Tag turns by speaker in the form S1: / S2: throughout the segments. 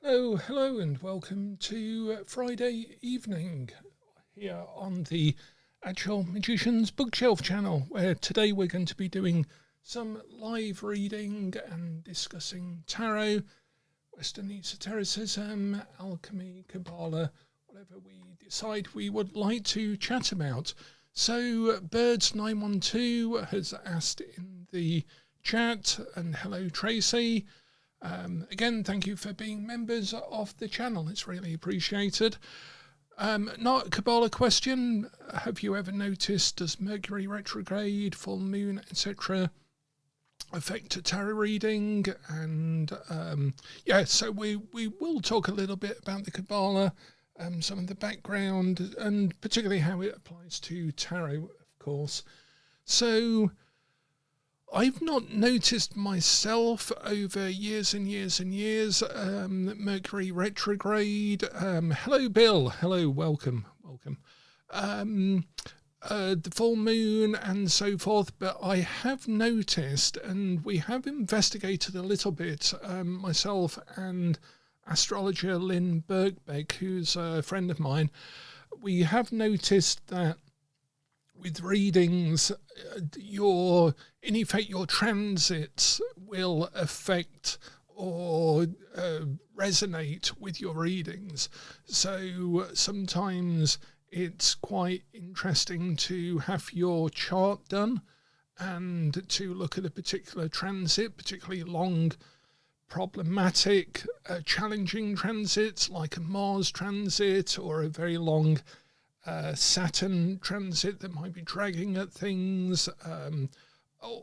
S1: Hello, and welcome to Friday evening here on the Actual Magician's Bookshelf channel, where today we're going to be doing some live reading and discussing tarot, Western esotericism, alchemy, Kabbalah, whatever we decide we would like to chat about. So Birds912 has asked in the chat, and hello Tracy. Again, thank you for being members of the channel. It's really appreciated. Not a Kabbalah question. Have you ever noticed, does Mercury retrograde, full moon, etc. affect a tarot reading? And so we will talk a little bit about the Kabbalah, some of the background, and particularly how it applies to tarot, of course. So I've not noticed myself over years and years and years Mercury retrograde. Hello, Bill. Hello, welcome. The full moon and so forth, but I have noticed, and we have investigated a little bit, myself and astrologer Lynn Birkbeck, who's a friend of mine. We have noticed that with readings, your transits will affect or resonate with your readings. So sometimes it's quite interesting to have your chart done and to look at a particular transit, particularly long, problematic, challenging transits like a Mars transit or a very long Saturn transit that might be dragging at things.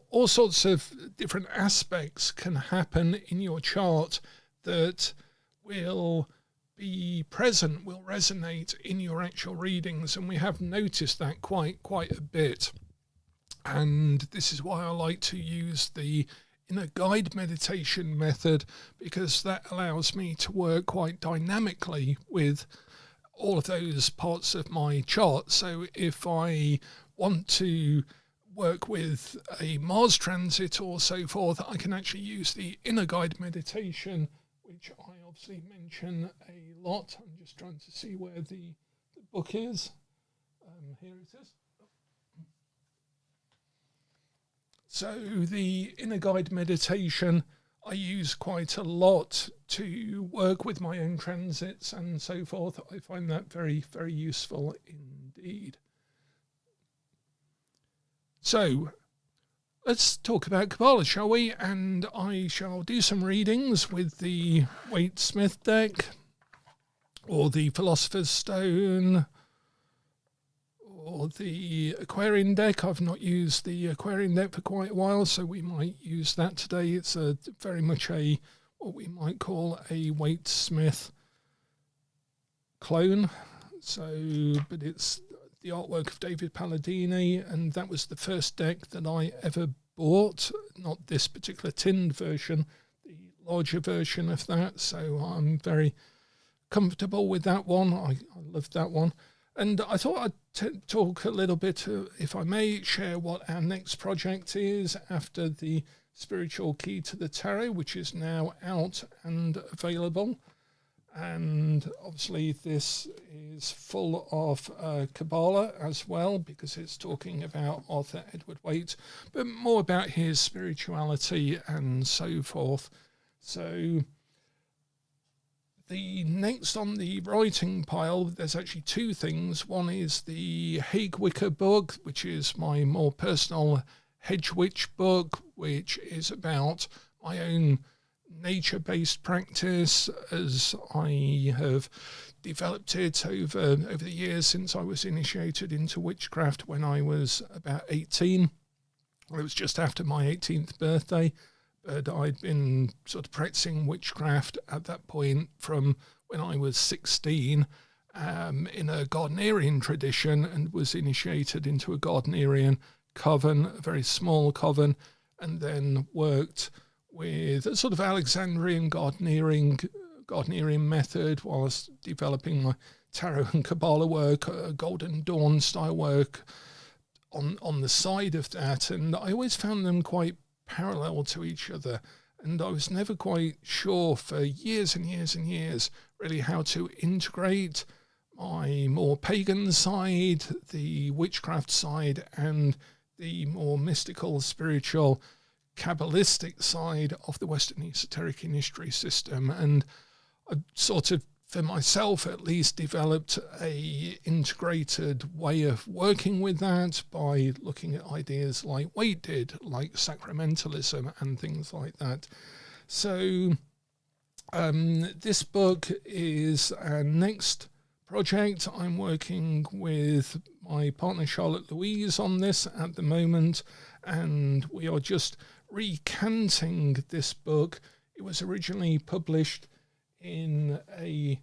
S1: All sorts of different aspects can happen in your chart that will be present, will resonate in your actual readings, and we have noticed that quite a bit. And this is why I like to use the inner guide meditation method, because that allows me to work quite dynamically with all of those parts of my chart. So if I want to work with a Mars transit or so forth, I can actually use the inner guide meditation, which I obviously mention a lot. I'm just trying to see where the book is. Here it is. So the inner guide meditation I use quite a lot to work with my own transits and so forth. I find that very, very useful indeed. So let's talk about Kabbalah, shall we? And I shall do some readings with the Waite-Smith deck, or the Philosopher's Stone, or the Aquarian deck. I've not used the Aquarian deck for quite a while, so we might use that today. It's very much what we might call a Waite-Smith clone. But it's the artwork of David Palladini, and that was the first deck that I ever bought. Not this particular tinned version, the larger version of that. So I'm very comfortable with that one. I love that one. And I thought I'd talk a little bit, if I may, share what our next project is after the Spiritual Key to the Tarot, which is now out and available. And obviously this is full of Kabbalah as well, because it's talking about Arthur Edward Waite, but more about his spirituality and so forth. So the next on the writing pile, there's actually two things. One is the Hague Wicker book, which is my more personal Hedge Witch book, which is about my own nature-based practice as I have developed it over the years since I was initiated into witchcraft when I was about 18. Well, it was just after my 18th birthday. But I'd been sort of practicing witchcraft at that point from when I was 16 in a Gardnerian tradition, and was initiated into a Gardnerian coven, a very small coven, and then worked with a sort of Alexandrian Gardnerian method whilst developing my tarot and Kabbalah work, Golden Dawn style work on the side of that. And I always found them quite parallel to each other, And I was never quite sure for years and years and years really how to integrate my more pagan side, the witchcraft side, and the more mystical, spiritual, Kabbalistic side of the Western esoteric and history system. And I sort of, for myself at least, developed a integrated way of working with that by looking at ideas like Waite did, like sacramentalism and things like that. So this book is our next project. I'm working with my partner Charlotte Louise on this at the moment, and we are just recanting this book. It was originally published in a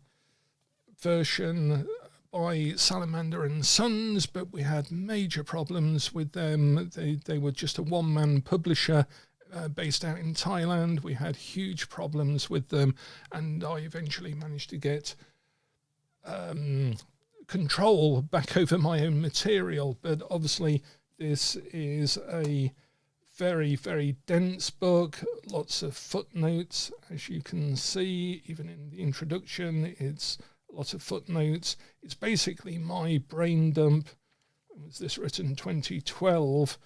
S1: version by Salamander and Sons, but we had major problems with them. They were just a one-man publisher based out in Thailand. We had huge problems with them, and I eventually managed to get control back over my own material. But obviously this is a very, very dense book, lots of footnotes, as you can see. Even in the introduction, it's lots of footnotes. It's basically my brain dump. When was this written? 2012,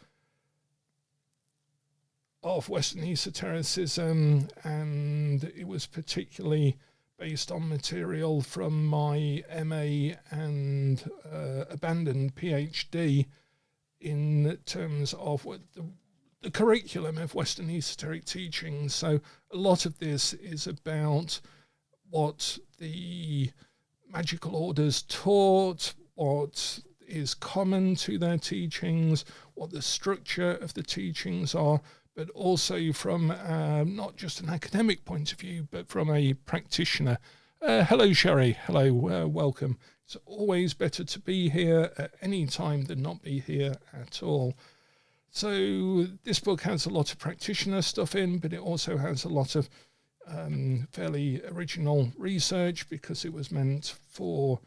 S1: of Western esotericism, and it was particularly based on material from my MA and abandoned PhD in terms of what the curriculum of Western esoteric teaching. So a lot of this is about what the magical orders taught, what is common to their teachings, what the structure of the teachings are, but also from not just an academic point of view, but from a practitioner. Hello, Sherry. Hello, welcome. It's always better to be here at any time than not be here at all. So this book has a lot of practitioner stuff in, but it also has a lot of fairly original research, because it was meant for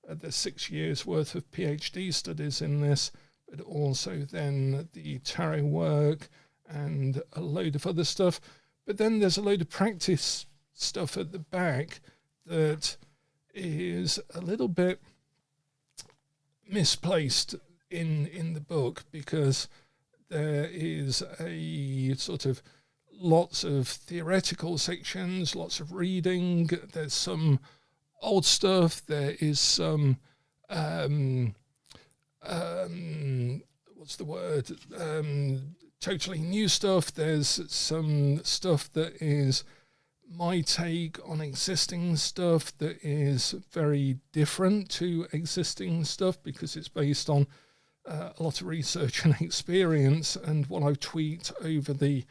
S1: the 6 years worth of PhD studies in this, but also then the tarot work and a load of other stuff. But then there's a load of practice stuff at the back that is a little bit misplaced in the book, because there is a sort of lots of theoretical sections, lots of reading. There's some old stuff. There is some what's the word? Totally new stuff. There's some stuff that is my take on existing stuff that is very different to existing stuff, because it's based on a lot of research and experience and what I've tweaked over the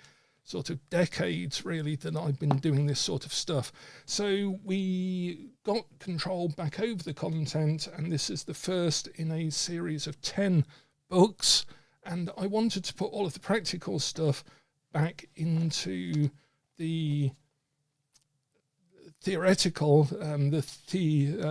S1: sort of decades really that I've been doing this sort of stuff. So we got control back over the content, and this is the first in a series of 10 books, and I wanted to put all of the practical stuff back into the theoretical, the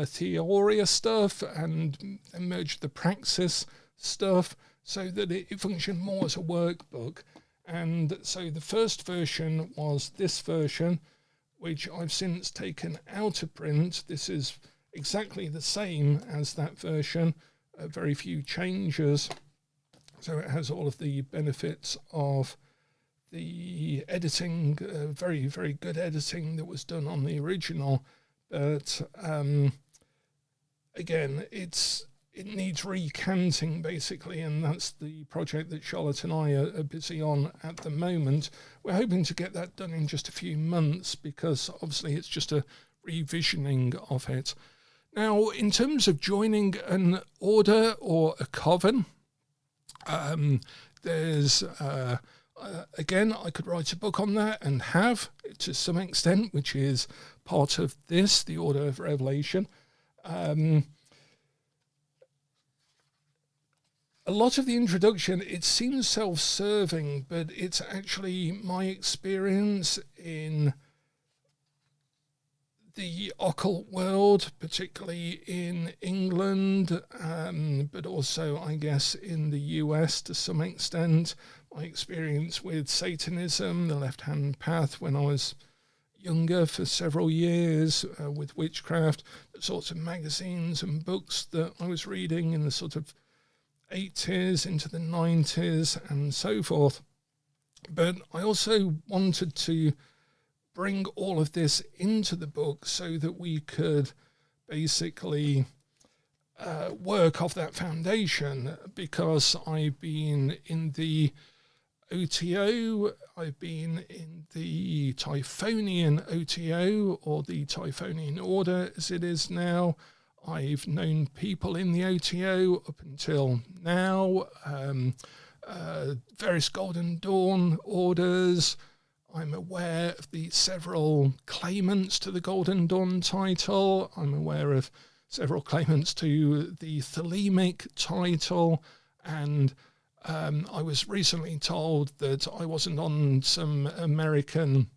S1: theoria stuff, and merge the praxis stuff so that it functioned more as a workbook. And so the first version was this version, which I've since taken out of print. This is exactly the same as that version, very few changes. So it has all of the benefits of the editing, very, very good editing that was done on the original. But again, it needs recanting basically, and that's the project that Charlotte and I are busy on at the moment. We're hoping to get that done in just a few months, because obviously it's just a revisioning of it. Now, in terms of joining an order or a coven, there's again, I could write a book on that, and have to some extent, which is part of this, the Order of Revelation. A lot of the introduction, it seems self-serving, but it's actually my experience in the occult world, particularly in England, but also, I guess, in the US to some extent. My experience with Satanism, the left-hand path when I was younger for several years, with witchcraft, the sorts of magazines and books that I was reading in the sort of 80s into the 90s and so forth. But I also wanted to bring all of this into the book so that we could basically work off that foundation, because I've been in the OTO, I've been in the Typhonian OTO, or the Typhonian Order as it is now. I've known people in the OTO up until now, various Golden Dawn orders. I'm aware of the several claimants to the Golden Dawn title. I'm aware of several claimants to the Thelemic title, and I was recently told that I wasn't on some American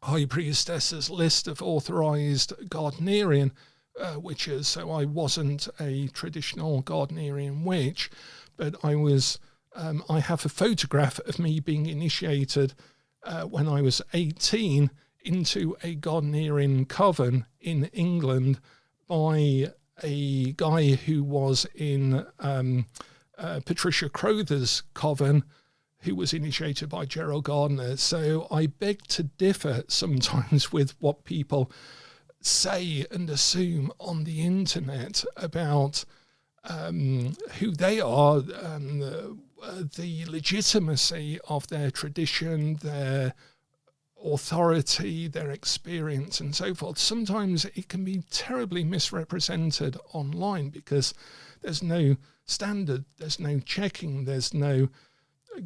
S1: high priestess's list of authorized Gardnerian witches, so I wasn't a traditional Gardnerian witch, but I was. I have a photograph of me being initiated when I was 18 into a Gardnerian coven in England by a guy who was in Patricia Crowther's coven, who was initiated by Gerald Gardner. So I beg to differ sometimes with what people say and assume on the internet about who they are, the legitimacy of their tradition, their authority, their experience, and so forth. Sometimes it can be terribly misrepresented online because there's no standard, there's no checking, there's no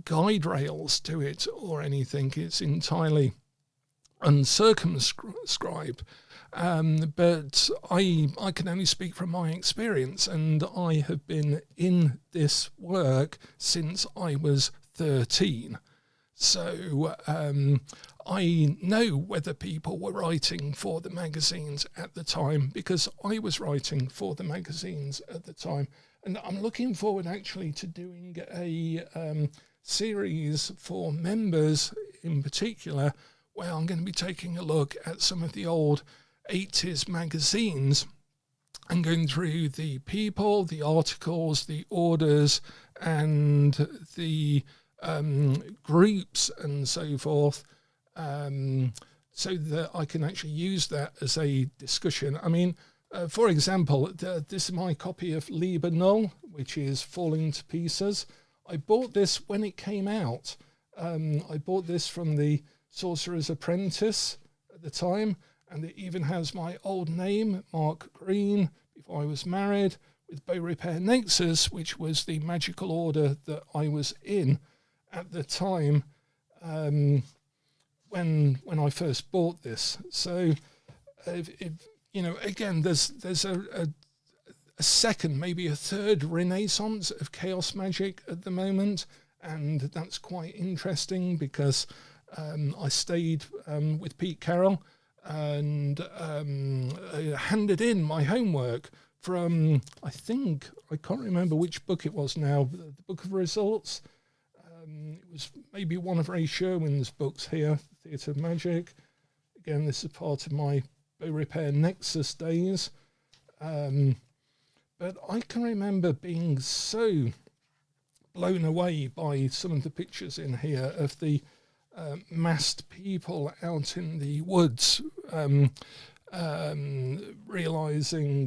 S1: guide rails to it or anything. It's entirely uncircumscribed. But I can only speak from my experience, and I have been in this work since I was 13. So I know whether people were writing for the magazines at the time, because I was writing for the magazines at the time. And I'm looking forward actually to doing a series for members in particular, where I'm going to be taking a look at some of the old 80s magazines and going through the people, the articles, the orders, and the groups and so forth, so that I can actually use that as a discussion. I mean, for example, this is my copy of Liber Null, which is falling to pieces. I bought this when it came out. I bought this from the Sorcerer's Apprentice at the time, and it even has my old name, Mark Green, before I was married, with Bow Repair Nexus, which was the magical order that I was in at the time when I first bought this. So, you know, again, there's a second, maybe a third renaissance of chaos magic at the moment, and that's quite interesting because I stayed with Pete Carroll and handed in my homework from, I can't remember which book it was now, the Book of Results. It was maybe one of Ray Sherwin's books here, Theatre of Magic. Again, this is part of my Bow Repair Nexus days. But I can remember being so blown away by some of the pictures in here of the massed people out in the woods, realizing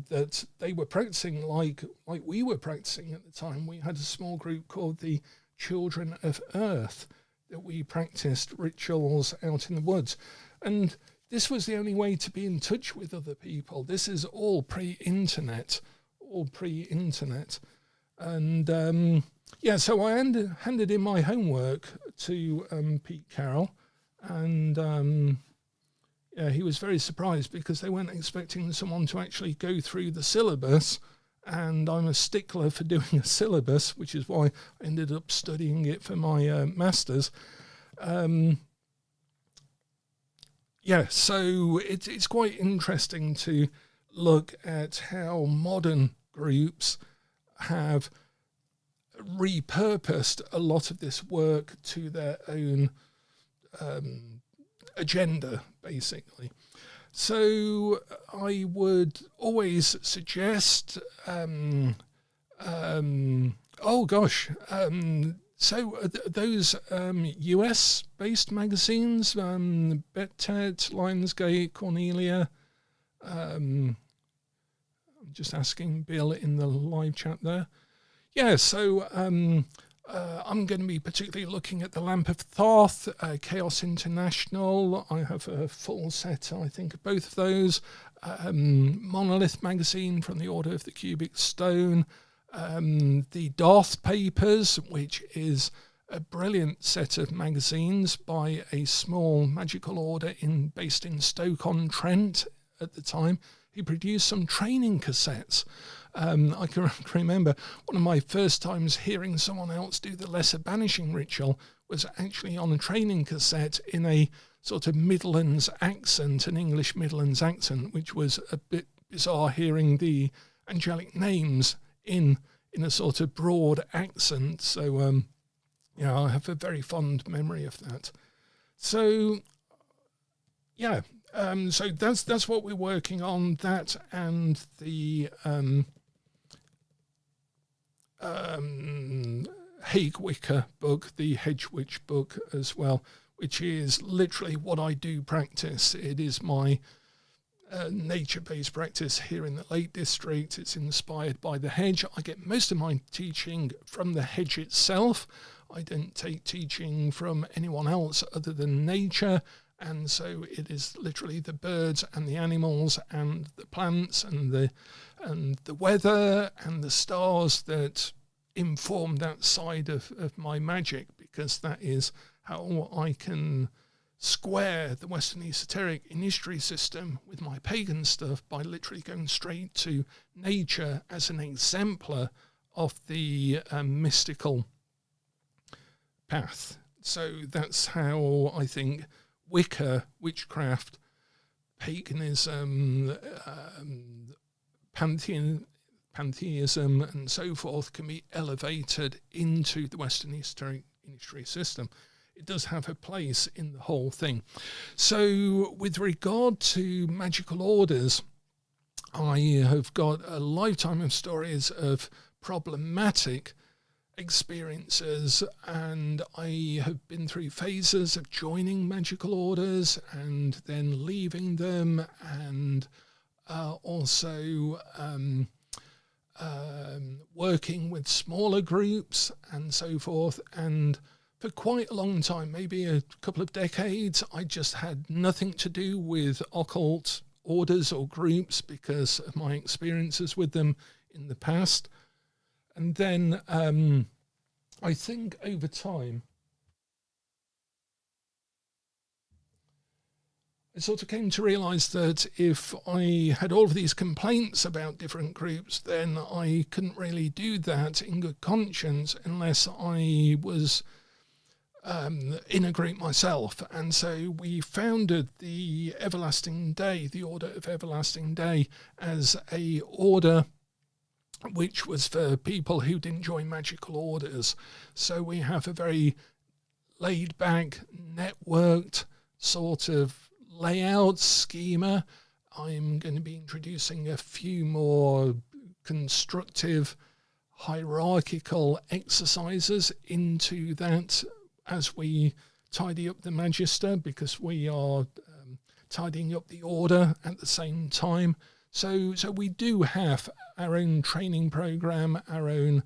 S1: that they were practicing like we were practicing at the time. We had a small group called the Children of Earth that we practiced rituals out in the woods, and this was the only way to be in touch with other people. This is all pre-internet. And so I handed in my homework to Pete Carroll, and he was very surprised because they weren't expecting someone to actually go through the syllabus, and I'm a stickler for doing a syllabus, which is why I ended up studying it for my master's. yeah, so it's quite interesting to look at how modern groups have repurposed a lot of this work to their own agenda, basically. So I would always suggest, those US-based magazines, Bettet, Lionsgate, Cornelia. I'm just asking Bill in the live chat there. Yeah, so I'm going to be particularly looking at the Lamp of Thoth, Chaos International. I have a full set, I think, of both of those. Monolith magazine from the Order of the Cubic Stone. The Darth Papers, which is a brilliant set of magazines by a small magical order based in Stoke-on-Trent at the time. He produced some training cassettes. I can remember one of my first times hearing someone else do the Lesser Banishing Ritual was actually on a training cassette in a sort of Midlands accent, an English Midlands accent, which was a bit bizarre hearing the angelic names in a sort of broad accent. So, I have a very fond memory of that. So, yeah, so that's what we're working on, that and the Hague Wicker book, the Hedge Witch book as well, which is literally what I do practice. It is my nature-based practice here in the Lake District. It's inspired by the hedge. I get most of my teaching from the hedge itself. I don't take teaching from anyone else other than nature, and so it is literally the birds and the animals and the plants and the weather and the stars that inform that side of my magic, because that is how I can square the Western esoteric initiatory system with my pagan stuff by literally going straight to nature as an exemplar of the mystical path. So that's how I think Wicca, witchcraft, paganism, pantheism and so forth can be elevated into the Western esoteric initiatory system. It does have a place in the whole thing. So with regard to magical orders, I have got a lifetime of stories of problematic experiences, and I have been through phases of joining magical orders and then leaving them, and also working with smaller groups and so forth. And for quite a long time, maybe a couple of decades, I just had nothing to do with occult orders or groups because of my experiences with them in the past. And then I think over time, I sort of came to realise that if I had all of these complaints about different groups, then I couldn't really do that in good conscience unless I was in a group myself. And so we founded the Everlasting Day, the Order of Everlasting Day, as a order which was for people who didn't join magical orders. So we have a very laid back, networked sort of layout schema. I'm going to be introducing a few more constructive hierarchical exercises into that as we tidy up the Magister, because we are tidying up the order at the same time. So we do have our own training program, our own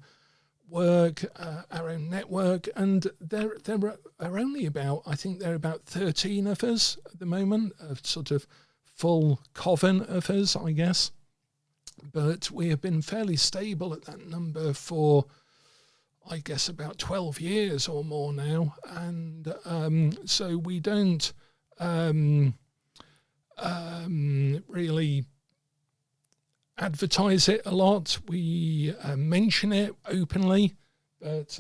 S1: work, our own network, and there are only about, I think there are about 13 of us at the moment, a sort of full coven of us, I guess. But we have been fairly stable at that number for, I guess, about 12 years or more now. And so we don't really advertise it a lot. We mention it openly But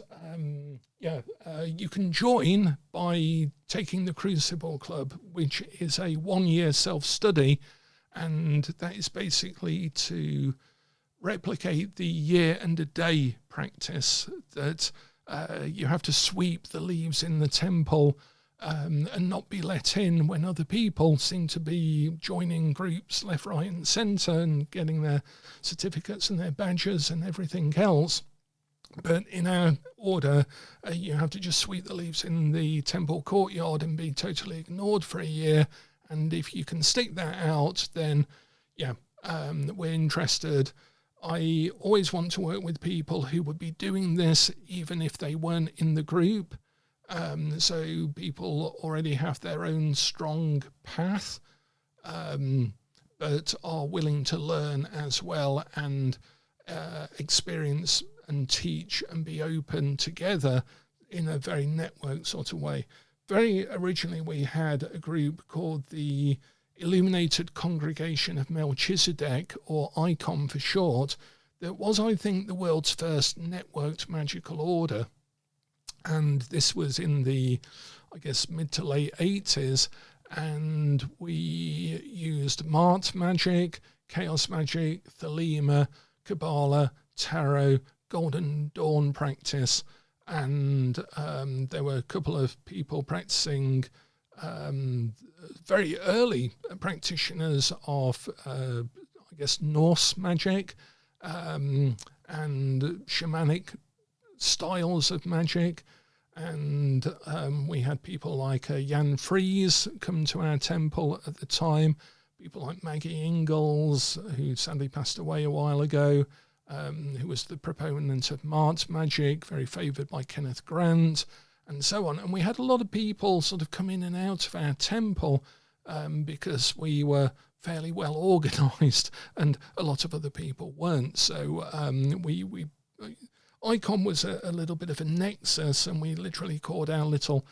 S1: you can join by taking the Crucible Club, which is a 1-year self-study, and that is basically to replicate the year and a day practice that you have to sweep the leaves in the temple and not be let in when other people seem to be joining groups left, right and centre and getting their certificates and their badges and everything else. But in our order, you have to just sweep the leaves in the temple courtyard and be totally ignored for a year. And if you can stick that out, then we're interested. I always want to work with people who would be doing this even if they weren't in the group. So people already have their own strong path, but are willing to learn as well and experience and teach and be open together in a very networked sort of way. Very originally, we had a group called the Illuminated Congregation of Melchizedek, or ICOM for short, that was, I think, the world's first networked magical order. And this was in the, I guess, mid to late 80s. And we used Mart magic, chaos magic, Thelema, Kabbalah, Tarot, Golden Dawn practice. And there were a couple of people practicing, very early practitioners of, I guess, Norse magic and shamanic styles of magic. And we had people like Jan Fries come to our temple at the time, people like Maggie Ingalls, who sadly passed away a while ago, who was the proponent of Mart magic, very favoured by Kenneth Grant, and so on. And we had a lot of people sort of come in and out of our temple because we were fairly well organised and a lot of other people weren't. So ICOM was a little bit of a nexus, and we literally called our little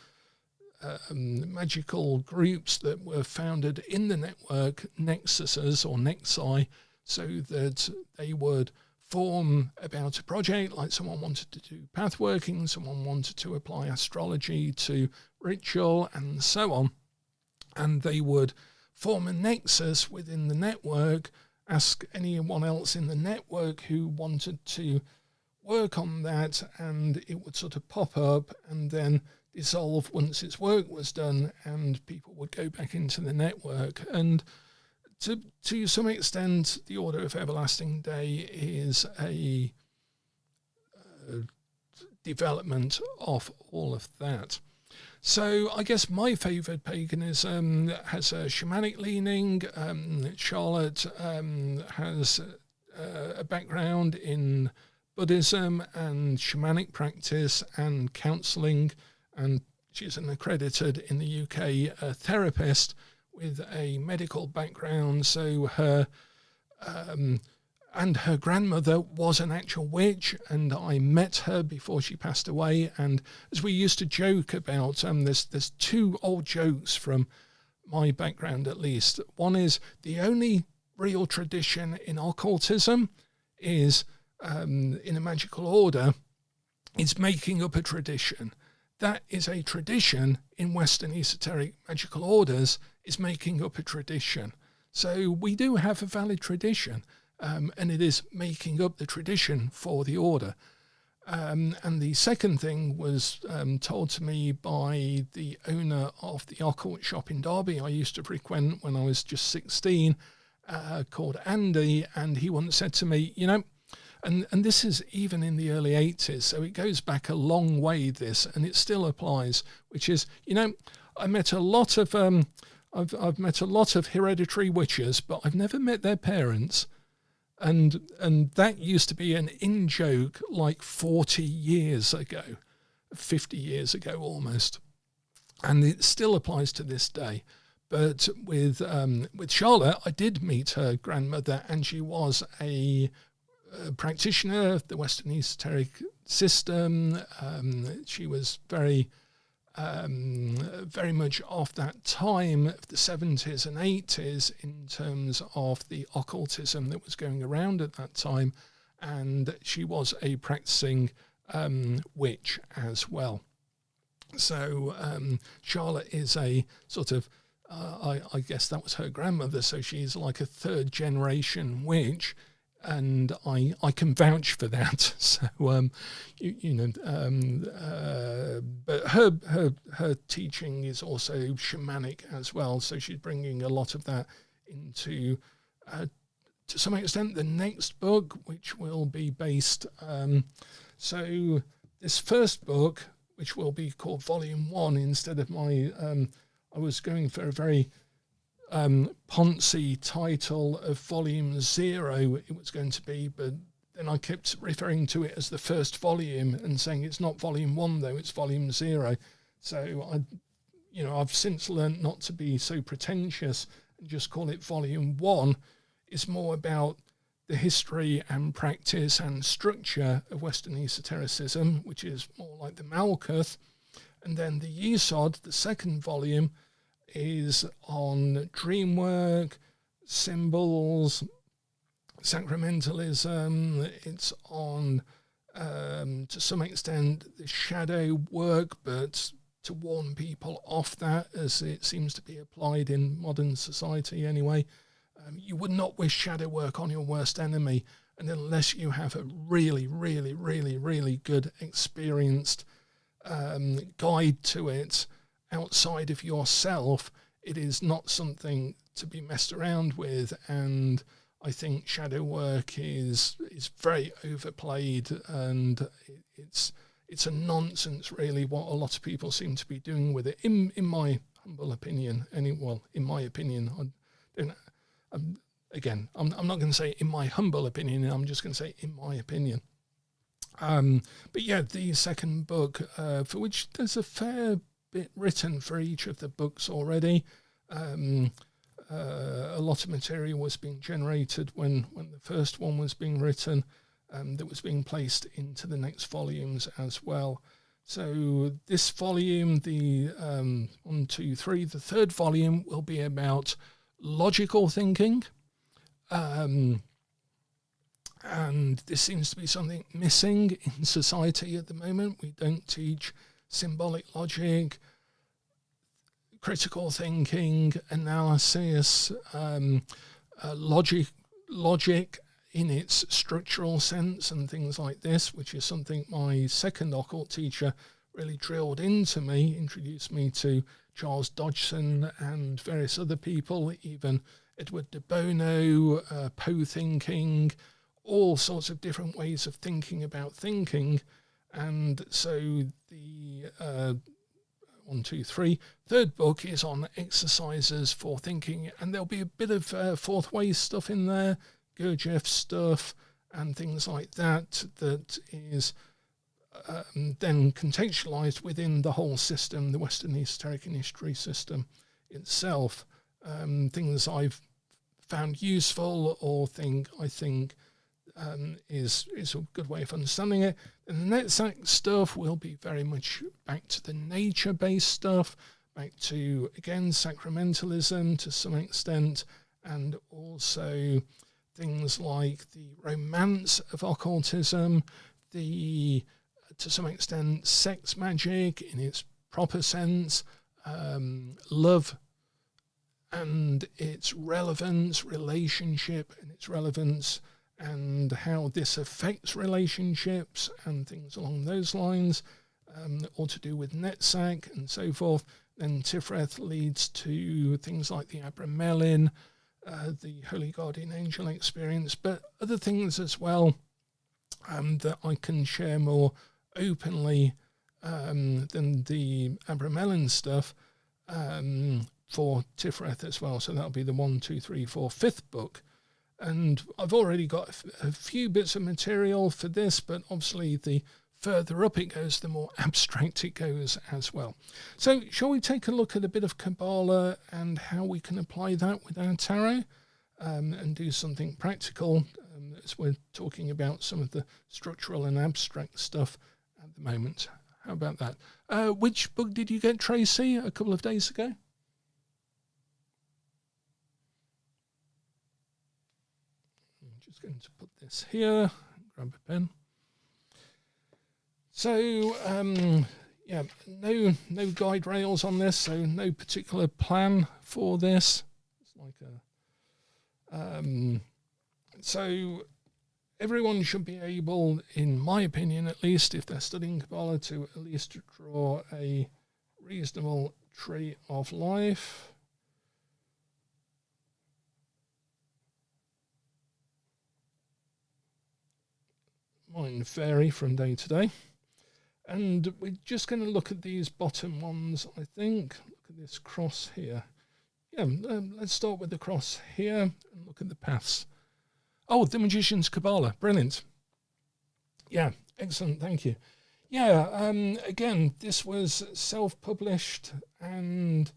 S1: magical groups that were founded in the network nexuses or nexi, so that they would form about a project, like someone wanted to do pathworking, someone wanted to apply astrology to ritual and so on, and they would form a nexus within the network, ask anyone else in the network who wanted to work on that, and it would sort of pop up and then dissolve once its work was done, and people would go back into the network. And to some extent, the Order of Everlasting Day is a development of all of that. So I guess my favourite paganism has a shamanic leaning. Charlotte has a background in Buddhism and shamanic practice and counselling, and she's an accredited, in the UK, therapist with a medical background. So her and her grandmother was an actual witch, and I met her before she passed away. And as we used to joke about, there's two old jokes from my background at least. One is the only real tradition in occultism is in a magical order, it's making up a tradition. That is a tradition in Western esoteric magical orders, is making up a tradition. So we do have a valid tradition, and it is making up the tradition for the order. And the second thing was told to me by the owner of the occult shop in Derby I used to frequent when I was just 16, called Andy, and he once said to me, and this is even in the early 80s, so it goes back a long way, this, and it still applies, which is, I met a lot of, I've met a lot of hereditary witches, but I've never met their parents. And that used to be an in-joke like 40 years ago, 50 years ago almost. And it still applies to this day. But with Charlotte, I did meet her grandmother, and she was a practitioner of the Western esoteric system. She was very much of that time of the 70s and 80s in terms of the occultism that was going around at that time, and she was a practicing witch as well. So Charlotte is a sort of, I guess that was her grandmother, so she's like a third generation witch, and I can vouch for that. So but her teaching is also shamanic as well. So she's bringing a lot of that into, to some extent, the next book, which will be based. So this first book, which will be called Volume 1, instead of my, I was going for a very poncy title of Volume 0 it was going to be, but then I kept referring to it as the first volume and saying it's not Volume 1 though, it's Volume 0. So I've since learnt not to be so pretentious and just call it Volume 1. It's more about the history and practice and structure of Western esotericism, which is more like the Malkuth. And then the Yesod, the second volume, is on dream work, symbols, sacramentalism. It's on, to some extent, the shadow work, but to warn people off that, as it seems to be applied in modern society anyway. You would not wish shadow work on your worst enemy, and unless you have a really, really, really, really good, experienced guide to it outside of yourself, it is not something to be messed around with. And I think shadow work is very overplayed, and it's a nonsense, really, what a lot of people seem to be doing with it. In my humble opinion, in my opinion, I'm not going to say in my humble opinion, I'm just going to say in my opinion. But yeah, the second book, for which there's a fair bit written for each of the books already. A lot of material was being generated when the first one was being written, that was being placed into the next volumes as well. So this volume, the 1, 2, 3, the third volume will be about logical thinking. And this seems to be something missing in society at the moment. We don't teach symbolic logic, critical thinking, analysis, logic in its structural sense and things like this, which is something my second occult teacher really drilled into me, introduced me to Charles Dodgson and various other people, even Edward de Bono, Poe thinking, all sorts of different ways of thinking about thinking. And so the 1, 2, 3 third book is on exercises for thinking, and there'll be a bit of fourth way stuff in there, Gurdjieff stuff and things like that, that is then contextualized within the whole system, the Western esoteric and history system itself. Things I've found useful or I think is a good way of understanding it. And the next stuff will be very much back to the nature-based stuff, back to, again, sacramentalism to some extent, and also things like the romance of occultism, to some extent, sex magic in its proper sense, love and its relevance, relationship and its relevance, and how this affects relationships and things along those lines, or to do with Netzach and so forth. Then Tifreth leads to things like the Abramelin, the Holy Guardian Angel experience, but other things as well that I can share more openly than the Abramelin stuff for Tifreth as well. So that'll be the 1, 2, 3, 4, 5th book. And I've already got a few bits of material for this, but obviously the further up it goes, the more abstract it goes as well. So shall we take a look at a bit of Kabbalah and how we can apply that with our tarot, and do something practical, as we're talking about some of the structural and abstract stuff at the moment. How about that? Which book did you get, Tracy, a couple of days ago? I'm just going to put this here, grab a pen. So, yeah, no guide rails on this, so no particular plan for this. It's like a so everyone should be able, in my opinion at least, if they're studying Kabbalah, to at least draw a reasonable tree of life. Mine vary from day to day. And we're just going to look at these bottom ones, I think. Look at this cross here. Yeah, let's start with the cross here and look at the paths. Oh, the Magician's Kabbalah. Brilliant. Yeah, excellent. Thank you. Yeah, again, this was self-published, and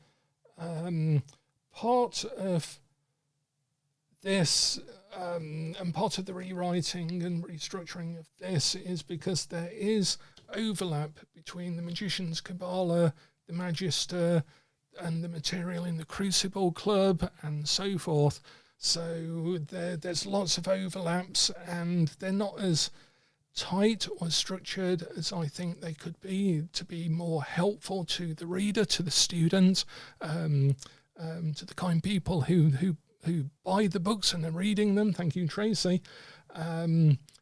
S1: part of this and part of the rewriting and restructuring of this is because there is overlap between the Magician's Kabbalah, the Magister, and the material in the Crucible Club, and so forth. So there's lots of overlaps, and they're not as tight or structured as I think they could be, to be more helpful to the reader, to the student, to the kind people who buy the books and are reading them. Thank you, Tracy.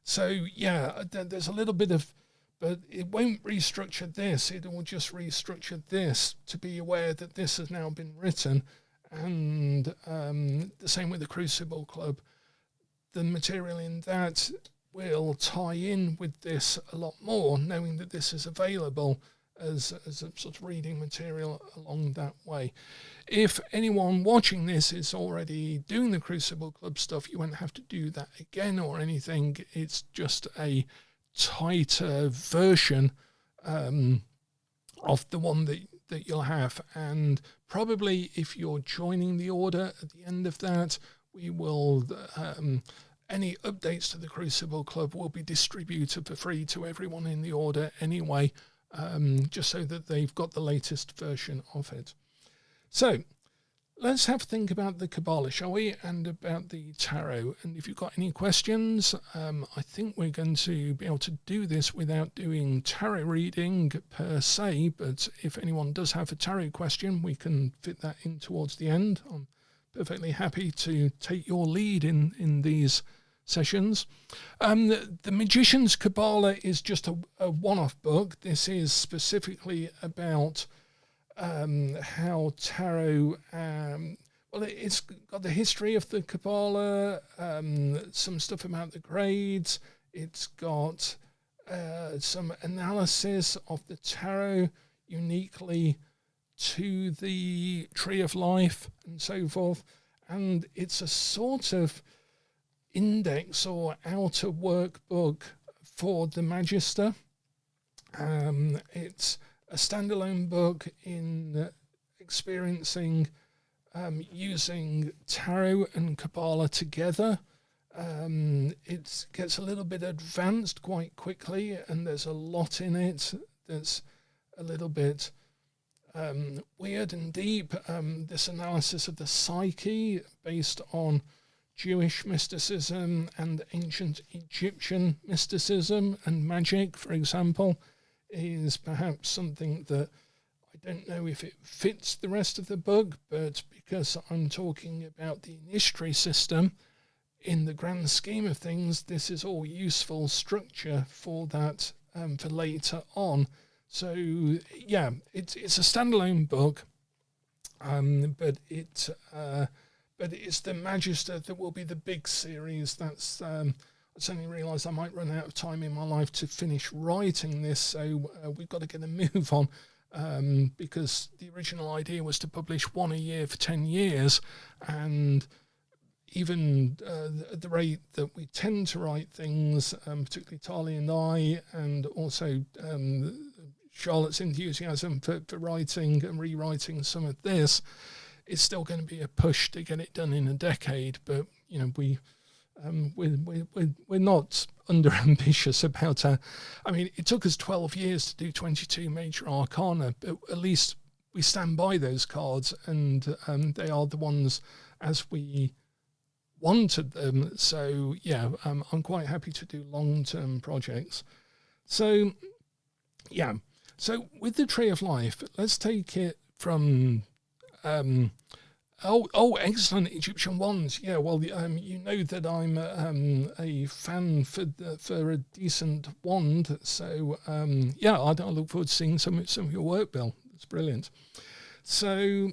S1: So yeah, there's a little bit of, but it won't restructure this. It will just restructure this to be aware that this has now been written. And the same with the Crucible Club. The material in that will tie in with this a lot more, knowing that this is available as a sort of reading material along that way. If anyone watching this is already doing the Crucible Club stuff, you won't have to do that again or anything. It's just a tighter version of the one that you'll have. And probably if you're joining the order at the end of that, we will any updates to the Crucible Club will be distributed for free to everyone in the order anyway, just so that they've got the latest version of it. So let's have a think about the Kabbalah, shall we, and about the tarot. And if you've got any questions, I think we're going to be able to do this without doing tarot reading per se, but if anyone does have a tarot question, we can fit that in towards the end. I'm perfectly happy to take your lead in these sessions. The Magician's Kabbalah is just a one-off book. This is specifically about how tarot, well, it's got the history of the Kabbalah, some stuff about the grades. It's got some analysis of the tarot uniquely to the Tree of Life and so forth. And it's a sort of index or outer workbook for the Magister. It's a standalone book in experiencing using tarot and Kabbalah together. It gets a little bit advanced quite quickly, and there's a lot in it that's a little bit weird and deep. This analysis of the psyche based on Jewish mysticism and ancient Egyptian mysticism and magic, for example, is perhaps something that I don't know if it fits the rest of the book, but because I'm talking about the initiatory system, in the grand scheme of things, this is all useful structure for that for later on. So yeah, it's a standalone book, but it's the Magister that will be the big series. That's I suddenly realised I might run out of time in my life to finish writing this, so we've got to get a move on, because the original idea was to publish one a year for 10 years, and even at the rate that we tend to write things, particularly Tali and I, and also Charlotte's enthusiasm for writing and rewriting some of this, it's still going to be a push to get it done in a decade. But you know, we're not under ambitious about I mean, it took us 12 years to do 22 major arcana, but at least we stand by those cards, and they are the ones as we wanted them. So yeah, I'm quite happy to do long-term projects. So Yeah. So with the Tree of Life, let's take it from excellent Egyptian wands. Yeah, well, you know that I'm a fan for a decent wand. So yeah, I look forward to seeing some of your work, Bill. It's brilliant. So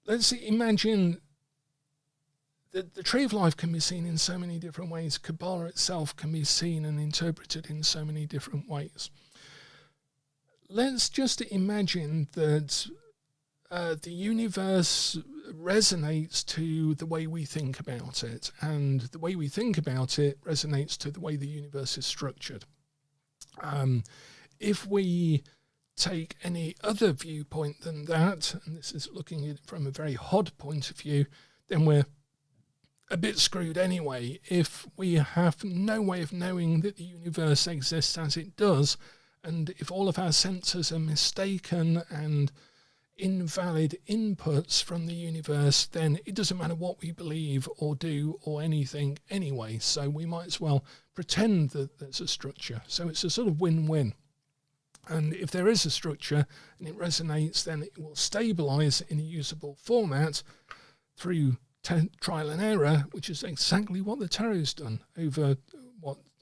S1: let's imagine that the Tree of Life can be seen in so many different ways. Kabbalah itself can be seen and interpreted in so many different ways. Let's just imagine that the universe resonates to the way we think about it, and the way we think about it resonates to the way the universe is structured. If we take any other viewpoint than that, and this is looking at it from a very Hod point of view, then we're a bit screwed anyway. If we have no way of knowing that the universe exists as it does, and if all of our senses are mistaken and invalid inputs from the universe, then it doesn't matter what we believe or do or anything anyway. So we might as well pretend that there's a structure. So it's a sort of win-win. And if there is a structure and it resonates, then it will stabilize in a usable format through trial and error, which is exactly what the tarot's done over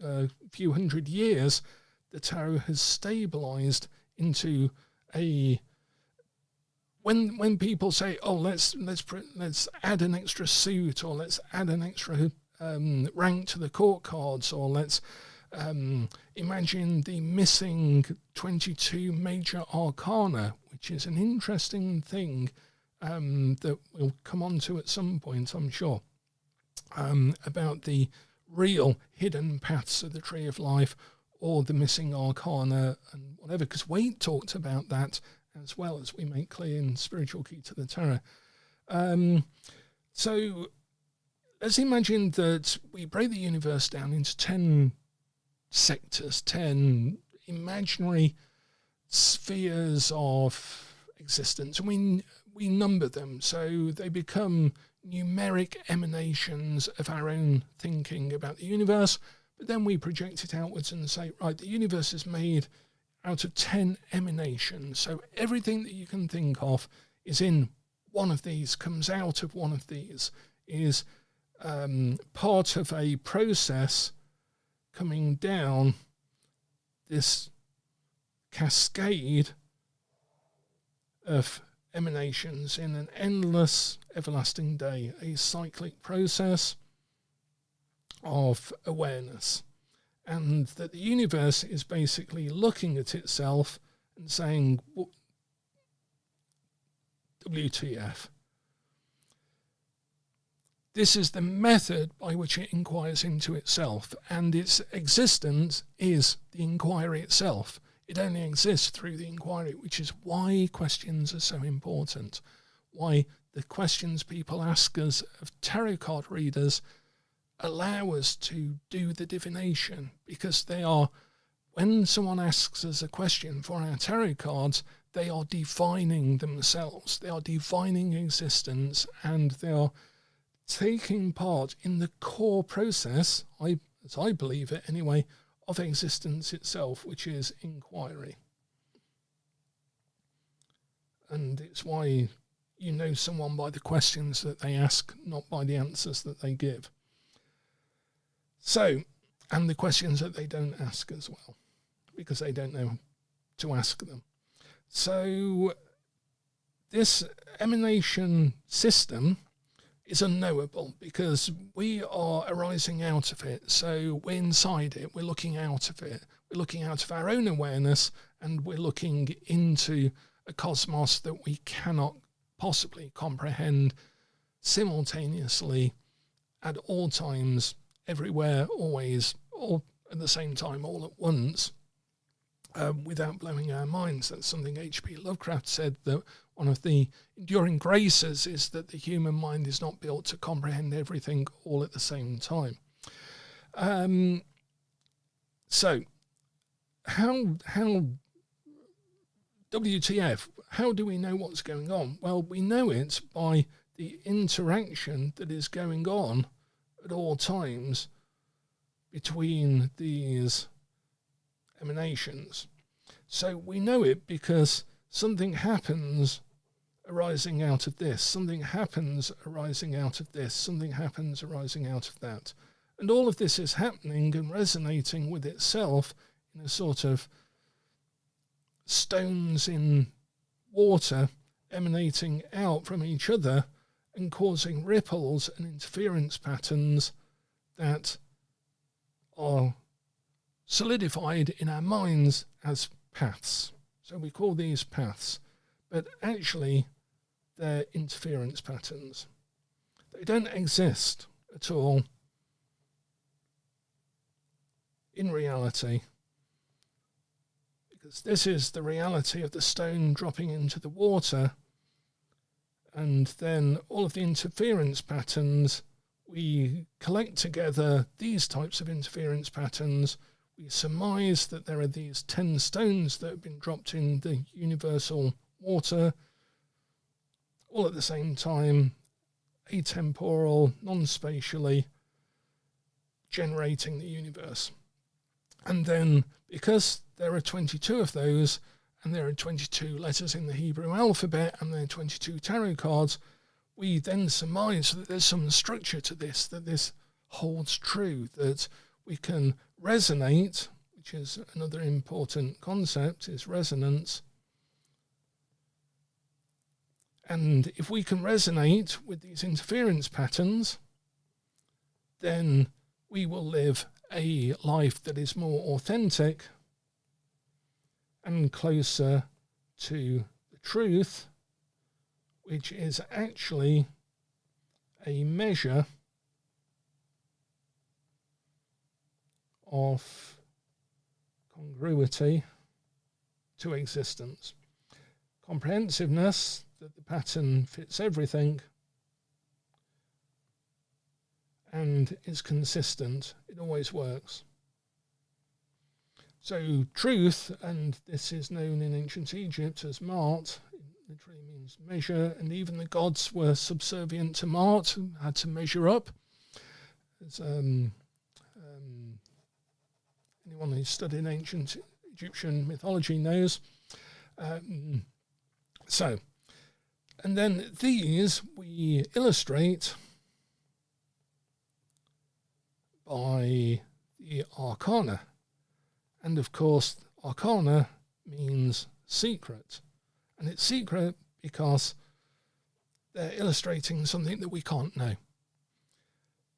S1: a few hundred years. The tarot has stabilized into a. When people say, "Oh, let's add an extra suit, or let's add an extra rank to the court cards, or let's imagine the missing 22 major arcana," which is an interesting thing that we'll come on to at some point, I'm sure, about the real hidden paths of the Tree of Life, or the missing arcana and whatever, because Waite talked about that as well, as we make clear in Spiritual Key to the Tarot. So let's imagine that we break the universe down into 10 sectors, 10 imaginary spheres of existence, and we number them so they become numeric emanations of our own thinking about the universe. But then we project it outwards and say, right, the universe is made out of 10 emanations. So everything that you can think of is in one of these, comes out of one of these, is part of a process coming down this cascade of emanations in an endless, everlasting day, a cyclic process of awareness. And that the universe is basically looking at itself and saying, WTF. This is the method by which it inquires into itself, and its existence is the inquiry itself. It only exists through the inquiry, which is why questions are so important, why the questions people ask us of tarot card readers allow us to do the divination, because they are, when someone asks us a question for our tarot cards, they are defining themselves, they are defining existence, and they are taking part in the core process, as I believe it anyway, of existence itself, which is inquiry. And it's why you know someone by the questions that they ask, not by the answers that they give. So, and the questions that they don't ask as well, because they don't know to ask them. So this emanation system is unknowable because we are arising out of it. So we're inside it, we're looking out of it, we're looking out of our own awareness, and we're looking into a cosmos that we cannot possibly comprehend simultaneously at all times, everywhere, always, all at the same time, all at once, without blowing our minds. That's something H.P. Lovecraft said, that one of the enduring graces is that the human mind is not built to comprehend everything all at the same time. So, how WTF, how do we know what's going on? Well, we know it by the interaction that is going on at all times between these emanations. So we know it because something happens arising out of this, something happens arising out of this, something happens arising out of that. And all of this is happening and resonating with itself in a sort of stones in water emanating out from each other and causing ripples and interference patterns that are solidified in our minds as paths. So we call these paths, but actually they're interference patterns. They don't exist at all in reality, because this is the reality of the stone dropping into the water, and then all of the interference patterns, we collect together these types of interference patterns. We surmise that there are these 10 stones that have been dropped in the universal water, all at the same time, atemporal, non-spatially, generating the universe. And then, because there are 22 of those, and there are 22 letters in the Hebrew alphabet, and there are 22 tarot cards, we then surmise that there's some structure to this, that this holds true, that we can resonate, which is another important concept, is resonance. And if we can resonate with these interference patterns, then we will live a life that is more authentic and closer to the truth, which is actually a measure of congruity to existence. Comprehensiveness, that the pattern fits everything and is consistent. It always works. So truth, and this is known in ancient Egypt as Mart, it literally means measure, and even the gods were subservient to Mart, and had to measure up. As anyone who's studied ancient Egyptian mythology knows. And then these we illustrate by the arcana. And of course, arcana means secret. And it's secret because they're illustrating something that we can't know.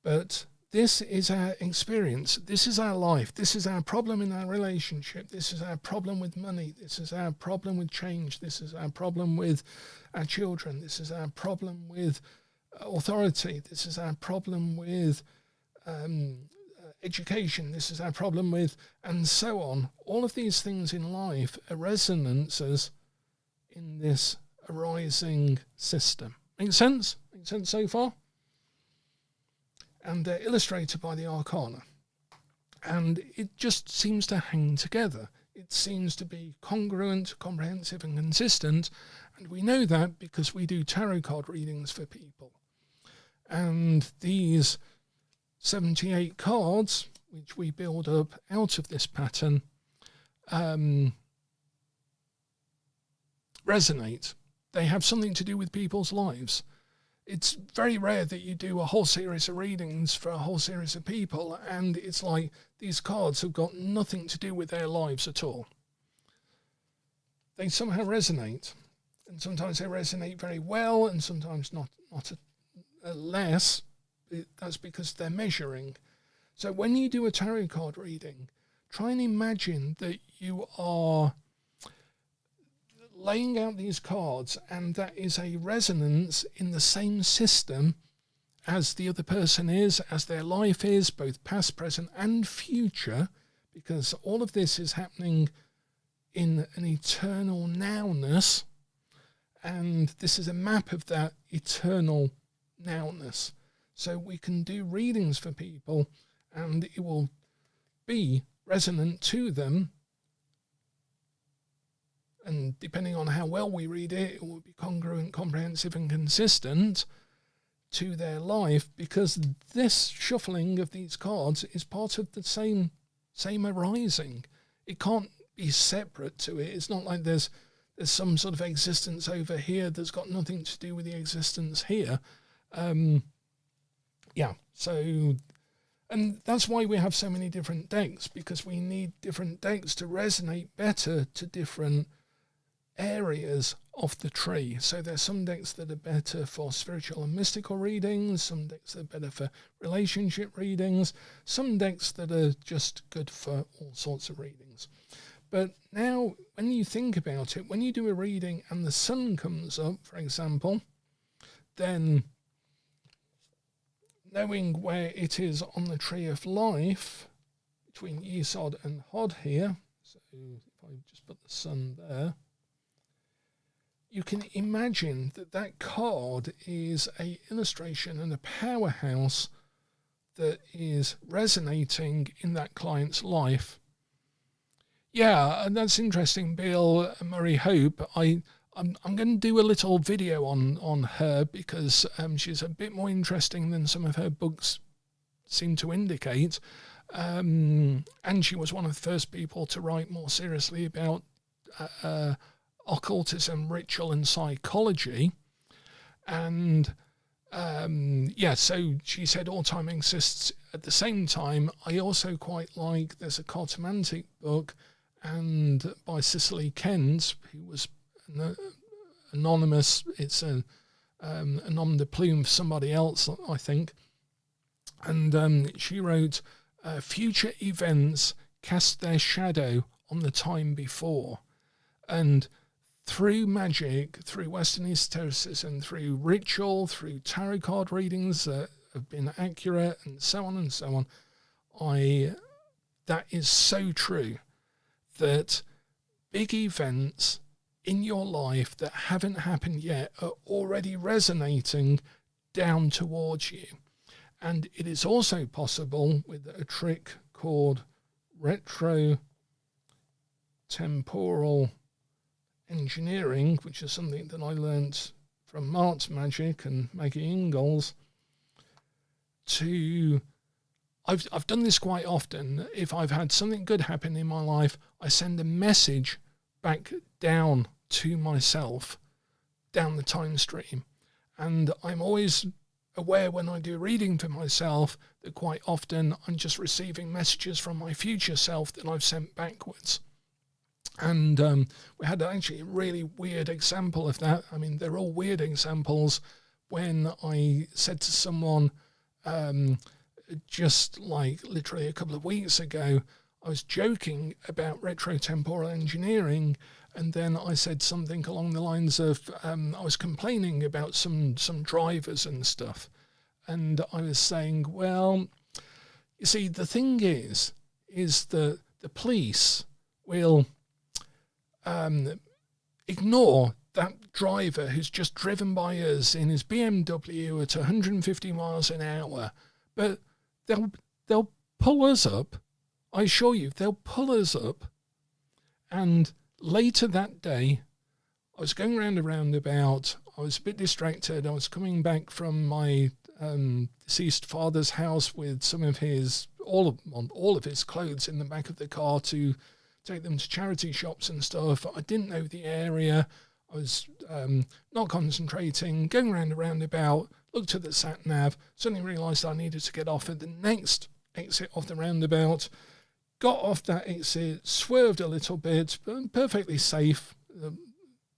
S1: But this is our experience. This is our life. This is our problem in our relationship. This is our problem with money. This is our problem with change. This is our problem with our children. This is our problem with authority. This is our problem with education. This is our problem with, and so on. All of these things in life are resonances in this arising system. Make sense? Make sense so far? And they're illustrated by the arcana. And it just seems to hang together. It seems to be congruent, comprehensive, and consistent. And we know that because we do tarot card readings for people. And these 78 cards, which we build up out of this pattern, resonate. They have something to do with people's lives. It's very rare that you do a whole series of readings for a whole series of people, and it's like these cards have got nothing to do with their lives at all. They somehow resonate, and sometimes they resonate very well, and sometimes not less. That's because they're measuring. So when you do a tarot card reading, try and imagine that you are laying out these cards, and that is a resonance in the same system as the other person is, as their life is, both past, present, and future, because all of this is happening in an eternal nowness, and this is a map of that eternal nowness. So we can do readings for people, and it will be resonant to them. And depending on how well we read it, it will be congruent, comprehensive, and consistent to their life, because this shuffling of these cards is part of the same arising. It can't be separate to it. It's not like there's some sort of existence over here that's got nothing to do with the existence here. So, and that's why we have so many different decks, because we need different decks to resonate better to different areas of the tree. So there's some decks that are better for spiritual and mystical readings, some decks that are better for relationship readings, some decks that are just good for all sorts of readings. But now, when you think about it, when you do a reading and the sun comes up, for example, then knowing where it is on the tree of life, between Yesod and Hod here, so if I just put the sun there, you can imagine that card is an illustration and a powerhouse that is resonating in that client's life. Yeah, and that's interesting, Bill Murray Hope. I'm going to do a little video on her, because she's a bit more interesting than some of her books seem to indicate. And she was one of the first people to write more seriously about occultism, ritual and psychology. And so she said all time exists. At the same time, I also quite like, there's a cartomantic book and by Cicely Kent, who was anonymous. It's a nom de plume for somebody else, I think. And she wrote, future events cast their shadow on the time before. And through magic, through Western esotericism, through ritual, through tarot card readings that have been accurate, and so on, that is so true, that big events in your life that haven't happened yet are already resonating down towards you. And it is also possible with a trick called retro-temporal engineering, which is something that I learnt from Mart's Magic and Maggie Ingalls. I've done this quite often. If I've had something good happen in my life, I send a message back down to myself, down the time stream. And I'm always aware when I do reading for myself that quite often I'm just receiving messages from my future self that I've sent backwards. And we had actually a really weird example of that. I mean, they're all weird examples. When I said to someone, just like literally a couple of weeks ago, I was joking about retro-temporal engineering, and then I said something along the lines of, I was complaining about some drivers and stuff. And I was saying, well, you see, the thing is that the police will ignore that driver who's just driven by us in his BMW at 150 miles an hour, but they'll pull us up. I assure you, they'll pull us up. And later that day, I was going round a roundabout. I was a bit distracted. I was coming back from my deceased father's house with some of his, all of his clothes in the back of the car to take them to charity shops and stuff. I didn't know the area. I was not concentrating, going round a roundabout, looked at the sat-nav, suddenly realised I needed to get off at the next exit of the roundabout, got off that exit, swerved a little bit, but perfectly safe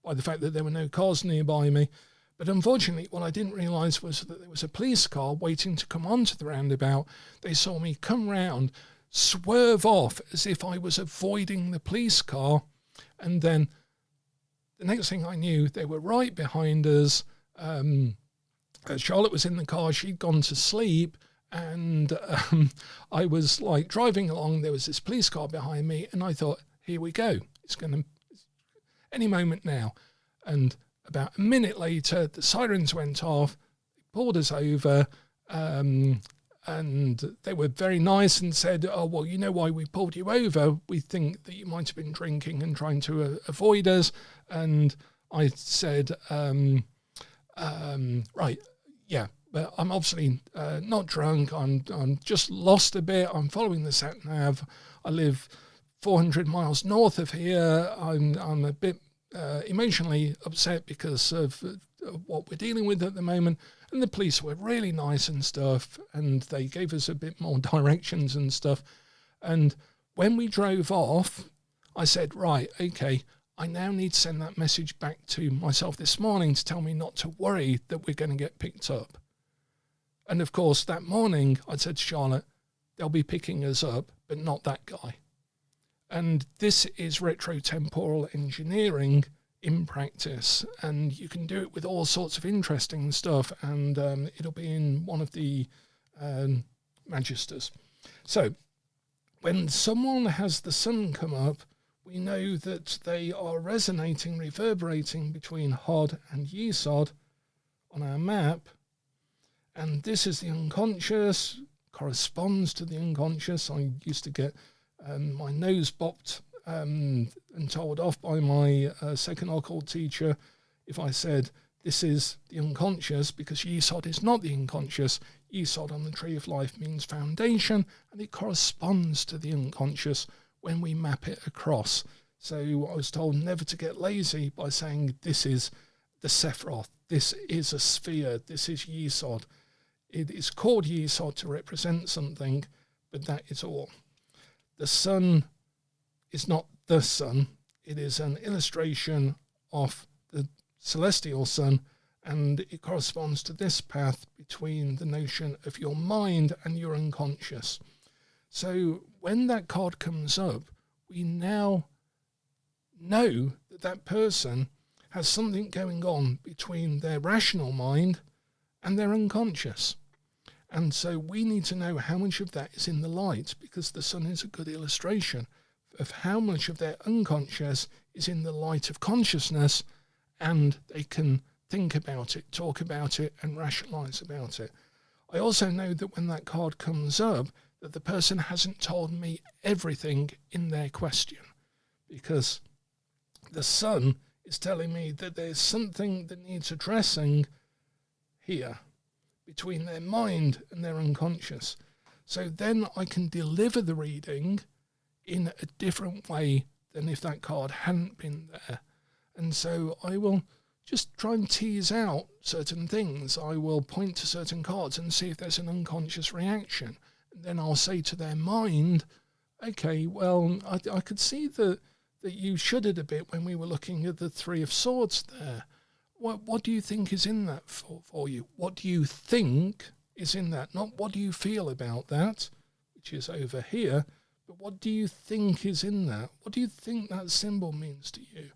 S1: by the fact that there were no cars nearby me. But unfortunately, what I didn't realise was that there was a police car waiting to come onto the roundabout. They saw me come round, swerve off as if I was avoiding the police car, and then the next thing I knew, they were right behind us. Charlotte was in the car, she'd gone to sleep, and I was like driving along, there was this police car behind me, and I thought, here we go, it's going to, any moment now. And about a minute later, the sirens went off, pulled us over, and they were very nice and said, oh, well, you know why we pulled you over? We think that you might have been drinking and trying to avoid us. And I said, right, yeah, But I'm obviously not drunk. I'm just lost a bit. I'm following the sat nav. I live 400 miles north of here. I'm a bit emotionally upset because of what we're dealing with at the moment. And the police were really nice and stuff, and they gave us a bit more directions and stuff. And when we drove off, I said, right, okay, I now need to send that message back to myself this morning to tell me not to worry that we're going to get picked up. And of course, that morning, I said to Charlotte, they'll be picking us up, but not that guy. And this is retrotemporal engineering in practice. And you can do it with all sorts of interesting stuff. And it'll be in one of the magisters. So when someone has the sun come up, we know that they are resonating, reverberating between Hod and Yesod on our map. And this is the unconscious, corresponds to the unconscious. I used to get my nose bopped and told off by my second occult teacher if I said, this is the unconscious, because Yesod is not the unconscious. Yesod on the Tree of Life means foundation, and it corresponds to the unconscious when we map it across. So I was told never to get lazy by saying this is the Sephiroth, this is a sphere, this is Yesod. It is called Yesod to represent something, but that is all. The sun is not the sun, it is an illustration of the celestial sun, and it corresponds to this path between the notion of your mind and your unconscious. So when that card comes up, we now know that that person has something going on between their rational mind and their unconscious. And so we need to know how much of that is in the light, because the sun is a good illustration of how much of their unconscious is in the light of consciousness, and they can think about it, talk about it, and rationalize about it. I also know that when that card comes up, that the person hasn't told me everything in their question, because the sun is telling me that there's something that needs addressing here between their mind and their unconscious. So then I can deliver the reading in a different way than if that card hadn't been there. And so I will just try and tease out certain things. I will point to certain cards and see if there's an unconscious reaction. And then I'll say to their mind, okay, well, I could see that you shuddered a bit when we were looking at the Three of Swords there. What do you think is in that for you? What do you think is in that? Not what do you feel about that, which is over here, but what do you think is in that? What do you think that symbol means to you?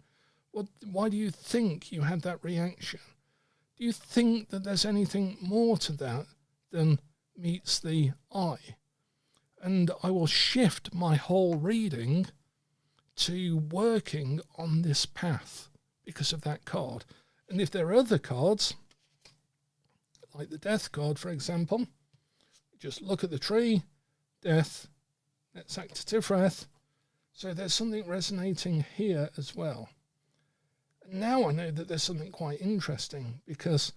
S1: Why do you think you had that reaction? Do you think that there's anything more to that than meets the eye? And I will shift my whole reading to working on this path because of that card. And if there are other cards, like the death card, for example, just look at the tree, death, let's act to Tifreth. So there's something resonating here as well. And now I know that there's something quite interesting, because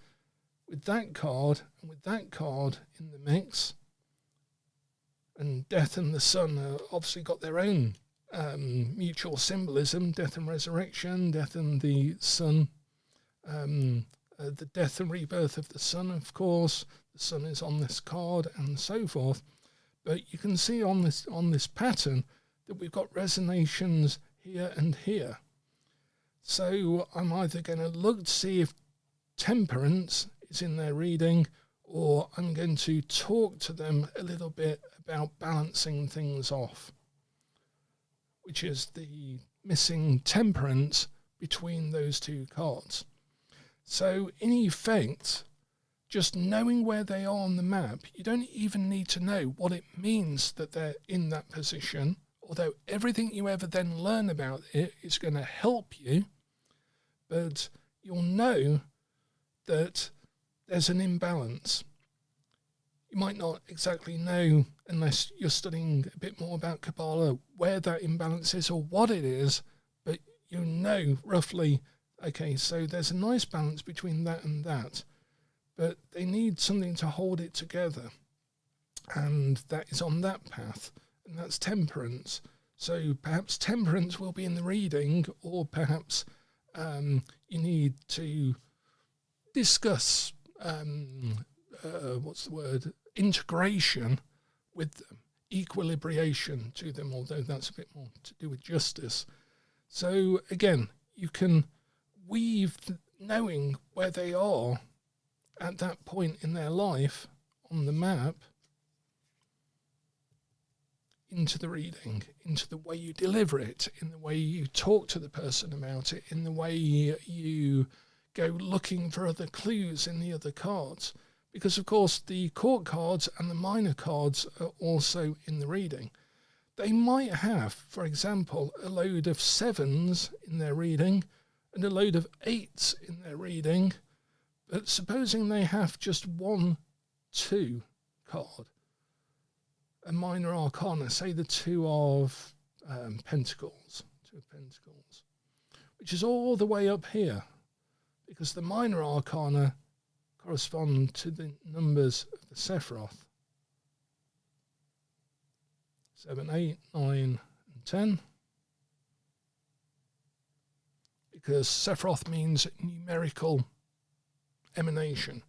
S1: with that card and with that card in the mix, and death and the sun have obviously got their own mutual symbolism, death and resurrection, death and the sun, the death and rebirth of the sun, of course. The sun is on this card and so forth. But you can see on this pattern that we've got resonations here and here. So I'm either going to look to see if temperance is in their reading, or I'm going to talk to them a little bit about balancing things off, which is the missing temperance between those two cards. So in effect, just knowing where they are on the map, you don't even need to know what it means that they're in that position, although everything you ever then learn about it is going to help you, but you'll know that there's an imbalance. You might not exactly know, unless you're studying a bit more about Kabbalah, where that imbalance is or what it is, but you know roughly, okay, so there's a nice balance between that and that. but they need something to hold it together. And that is on that path, and that's temperance. So perhaps temperance will be in the reading, or perhaps you need to discuss, integration with them, equilibration to them, although that's a bit more to do with justice. So again, you can weave knowing where they are at that point in their life on the map into the reading, into the way you deliver it, in the way you talk to the person about it, in the way you go looking for other clues in the other cards. Because, of course, the court cards and the minor cards are also in the reading. They might have, for example, a load of 7s in their reading and a load of 8s in their reading. But supposing they have just 1, 2 card, a minor arcana, say the 2 of Pentacles, which is all the way up here, because the minor arcana correspond to the numbers of the Sephiroth. 7, 8, 9, and 10. Because Sephiroth means numerical emanation.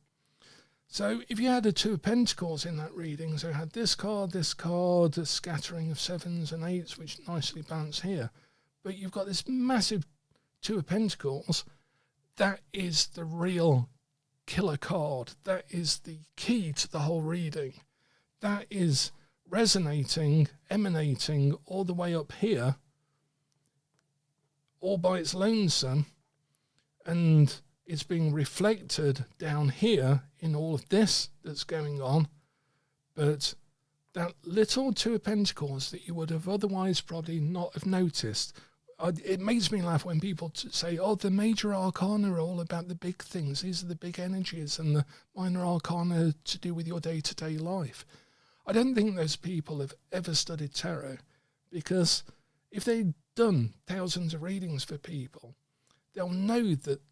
S1: So if you had a 2 of Pentacles in that reading, so you had this card, a scattering of 7s and 8s, which nicely balance here. But you've got this massive 2 of Pentacles. That is the real killer card. That is the key to the whole reading. That is resonating, emanating all the way up here, all by its lonesome, and it's being reflected down here in all of this that's going on. But that little 2 of Pentacles that you would have otherwise probably not have noticed, it makes me laugh when people say, oh, the major arcana are all about the big things. These are the big energies, and the minor arcana to do with your day-to-day life. I don't think those people have ever studied tarot, because if they've done thousands of readings for people, they'll know that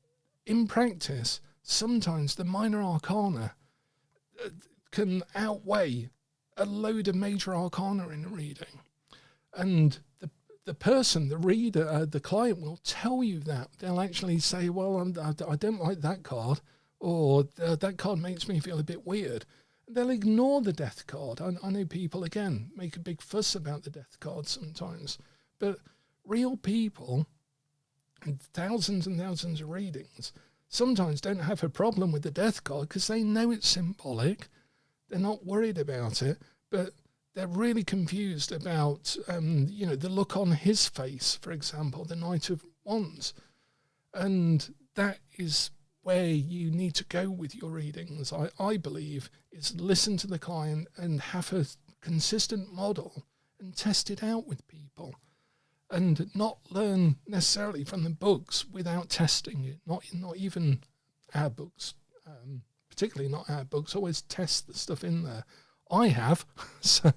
S1: in practice, sometimes the minor arcana can outweigh a load of major arcana in a reading. And the person, the reader, the client will tell you that. They'll actually say, well, I don't like that card, or that card makes me feel a bit weird. And they'll ignore the death card. I know people, again, make a big fuss about the death card sometimes. But real people, and thousands of readings, sometimes don't have a problem with the death card because they know it's symbolic. They're not worried about it, but they're really confused about, the look on his face, for example, the Knight of Wands. And that is where you need to go with your readings, I believe, is listen to the client and have a consistent model and test it out with people. And not learn necessarily from the books without testing it, not even our books, particularly not our books. Always test the stuff in there. I have, so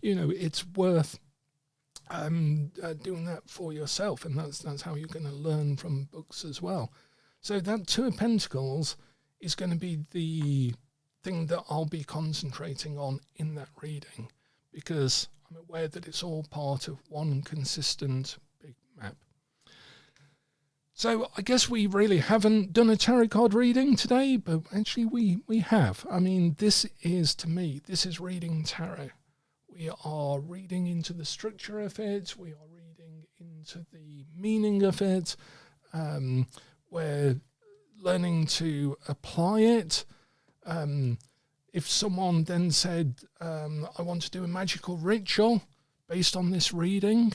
S1: it's worth doing that for yourself, and that's how you're going to learn from books as well. So that 2 of Pentacles is going to be the thing that I'll be concentrating on in that reading, because I'm aware that it's all part of one consistent big map. So I guess we really haven't done a tarot card reading today, but actually we have. I mean, this is, to me, this is reading tarot. We are reading into the structure of it. We are reading into the meaning of it. We're learning to apply it. If someone then said, I want to do a magical ritual based on this reading,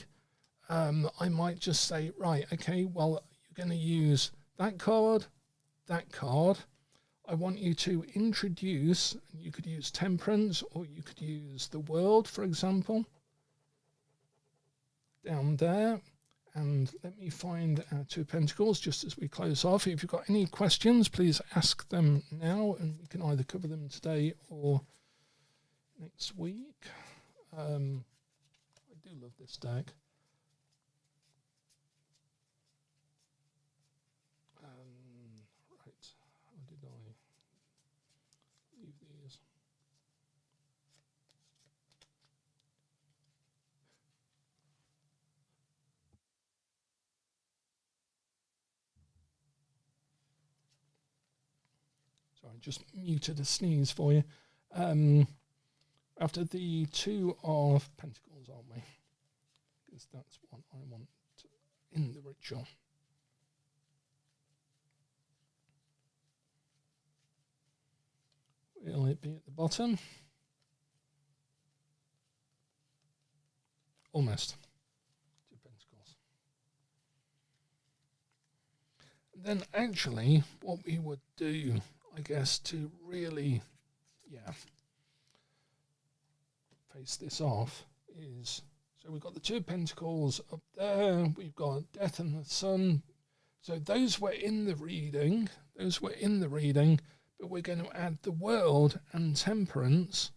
S1: I might just say, right, okay, well, you're going to use that card. I want you to introduce, you could use temperance, or you could use the world, for example, down there. And let me find our 2 of Pentacles just as we close off. If you've got any questions, please ask them now, and we can either cover them today or next week. I do love this deck. Right, how did I? I just muted a sneeze for you. After the Two of Pentacles, aren't we? Because that's what I want in the ritual. Will it be at the bottom? Almost. Two Pentacles. Then actually, what we would do, I guess, to really, face this off is, so we've got the Two of Pentacles up there, we've got Death and the Sun. So those were in the reading, but we're going to add the World and Temperance.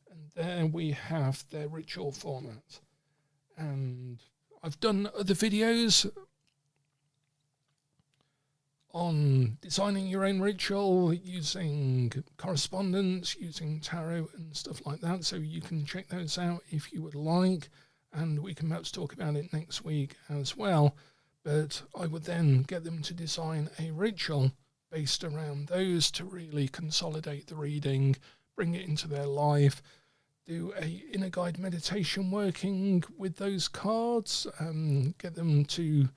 S1: And there we have their ritual format. And I've done other videos on designing your own ritual, using correspondence, using tarot and stuff like that. So you can check those out if you would like. And we can perhaps talk about it next week as well. But I would then get them to design a ritual based around those to really consolidate the reading, bring it into their life, do a inner guide meditation working with those cards, get them to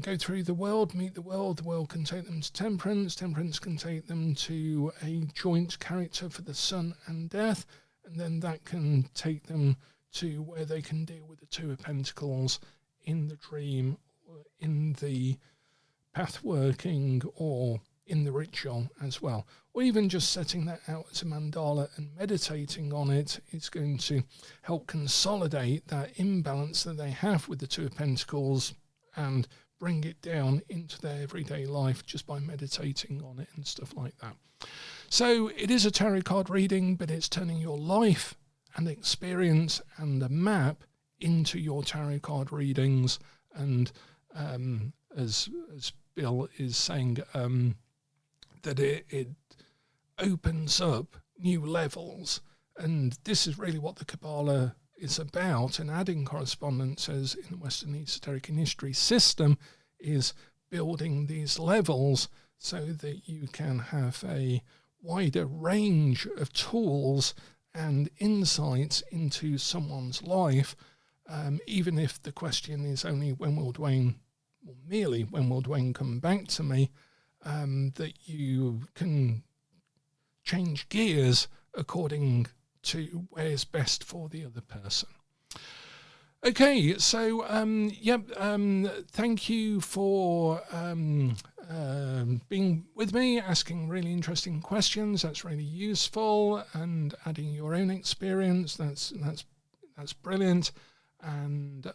S1: go through the world, meet the world can take them to temperance can take them to a joint character for the Sun and Death, and then that can take them to where they can deal with the Two of Pentacles in the dream, or in the path working, or in the ritual as well. Or even just setting that out as a mandala and meditating on it is going to help consolidate that imbalance that they have with the Two of Pentacles and bring it down into their everyday life just by meditating on it and stuff like that. So it is a tarot card reading, but it's turning your life and experience and the map into your tarot card readings. And as Bill is saying, that it opens up new levels. And this is really what the Kabbalah is about, and adding correspondences in the Western Esoteric and History system is building these levels so that you can have a wider range of tools and insights into someone's life, even if the question is only when will Dwayne, or merely when will Dwayne come back to me, that you can change gears according to where's best for the other person. Okay, so thank you for being with me, asking really interesting questions. That's really useful, and adding your own experience. That's brilliant. And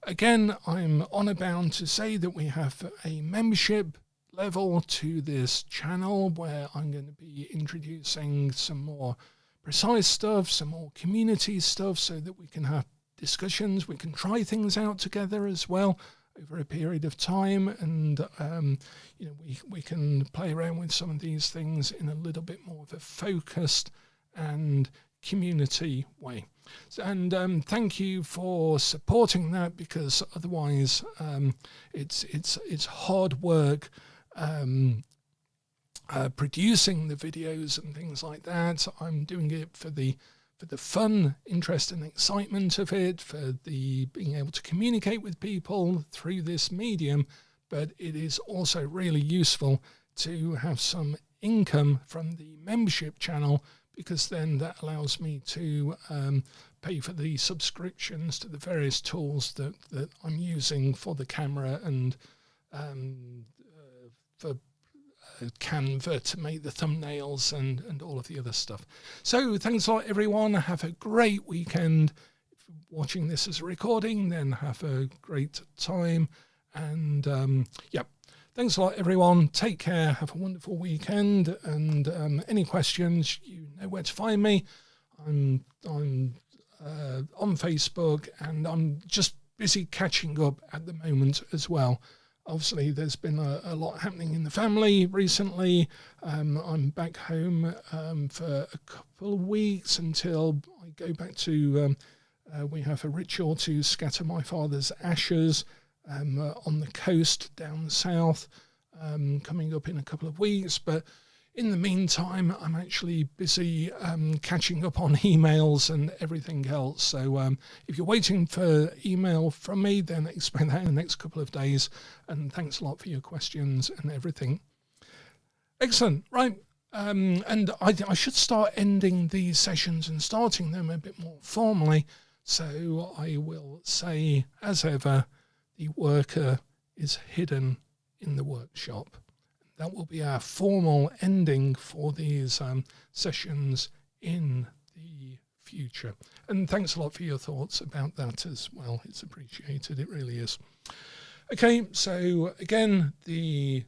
S1: again, I'm honor bound to say that we have a membership level to this channel where I'm going to be introducing some more precise stuff, some more community stuff, so that we can have discussions, we can try things out together as well over a period of time, and we can play around with some of these things in a little bit more of a focused and community way. And thank you for supporting that, because otherwise it's hard work producing the videos and things like that. I'm doing it for the fun, interest and excitement of it, for the being able to communicate with people through this medium, but it is also really useful to have some income from the membership channel, because then that allows me to pay for the subscriptions to the various tools that I'm using for the camera and for Canva to make the thumbnails and all of the other stuff. So thanks a lot, everyone. Have a great weekend. If you're watching this as a recording, then have a great time. And thanks a lot, everyone. Take care. Have a wonderful weekend. And any questions, you know where to find me. I'm on Facebook, and I'm just busy catching up at the moment as well. Obviously, there's been a lot happening in the family recently. I'm back home for a couple of weeks until I go back to, we have a ritual to scatter my father's ashes on the coast down south. coming up in a couple of weeks, but in the meantime, I'm actually busy catching up on emails and everything else. So if you're waiting for email from me, then expect that in the next couple of days. And thanks a lot for your questions and everything. Excellent. Right. And I should start ending these sessions and starting them a bit more formally. So I will say, as ever, the worker is hidden in the workshop. That will be our formal ending for these sessions in the future. And thanks a lot for your thoughts about that as well. It's appreciated. It really is. Okay, so again, we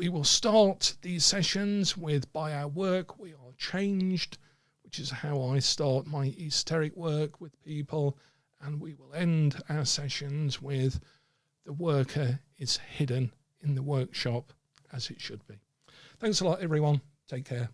S1: will start these sessions with by our work we are changed, which is how I start my esoteric work with people. And we will end our sessions with the worker is hidden in the workshop, as it should be. Thanks a lot, everyone. Take care.